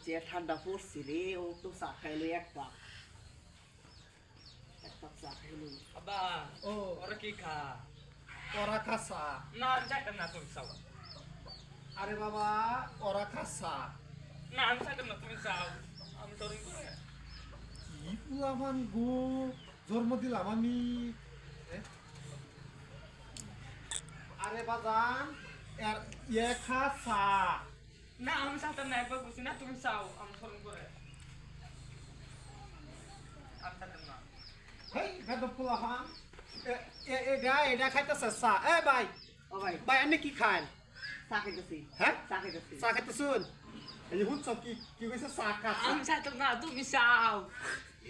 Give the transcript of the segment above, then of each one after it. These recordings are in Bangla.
যে ঠান্ডা পড়ছে রে ও তো চা খাইলো এক কাপ চা খাইলো আব্বা ও ওরা কি খা ওরা খাসা না আমি চাইতাম না তুমি চাও আরে বাবা ওরা খাসা না আমি চাইতাম না তুমি চাও আমি তোর করে কি পুলামান গো জন্ম দিলাম আমি এ? আরে বাজান এর ইয়ে খাসা না আমি চাইতাম না একবার বলছি না তুমি চাও আমি তোর করে আমি চাইতাম না হেই বেদব পুলামান এটা খাইতেছে চা এ ভাই ও ভাই ভাই আপনি কি খান চা খাইতেছি হ্যাঁ চা খাইতেছি চা খাইতেছুন এই যে শুনছ কি কইছে চা খাচ্ছা আমি চাইতাম না তুমি চাও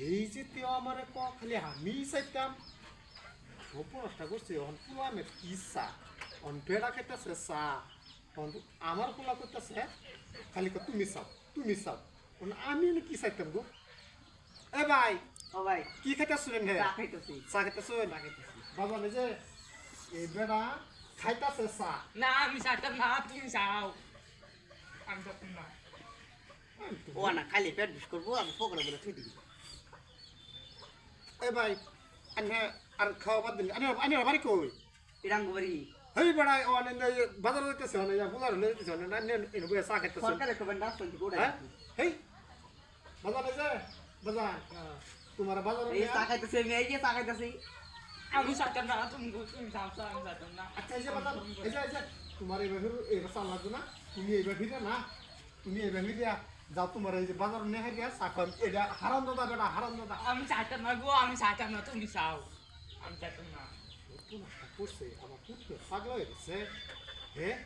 এই যে তেও আমার খালি আমি চাইতাম সপনটা করছে অন পুলামের ইচ্ছা অন বেড়া খাইতেছে চা অন আমার পোলা করতেছে খালি তুমি চাও আমি কি চাইতাম গো এ ভাই ও ভাই কি খাইতেছুন হে চা খাইতেছি চা খাইতেছুন বাবা এই যে এই বেড়া খাইতেছে চা না আমি চাইতাম না তুমি চাও আমি চাইতাম না ও না খালি পেট বিষ করবো আমি পকড়ে বলে থুই দিবি এ ভাই আনে আর খাওয়া বাদ দিন আনে বাড়ি কই ইরাঙ্গবাড়ি হেই বেড়া ও আনে বাজার যাইতেছে না ফুলার যাইতেছে না এনে বইয়া চা খাইতেছে সরকারের খবর না শুনছি গোড়া হ্যাঁ হেই বাজারে যে বাজার তোমার বাজার এই চা খাইতেছি আমি এই যে চা খাইতেছি আমি চাইতাম না তুমি চাও চাও আমি চাইতাম না আচ্ছা এই যে বাজার এই যে তোমার এই বাহির এই চাল লাগবে না তুমি এই বাহির না তুমি এই বাহির যাও তোমার এই যে বাজার নিয়ে গিয়া চা খাম এটা হারাম দাদা বেটা হারাম দাদা আমি চাইতাম না গো আমি চাইতাম না তুমি চাও আমি চাইতাম না করছে আমার পুত্র পাগলা হয়ে গেছে হ্যাঁ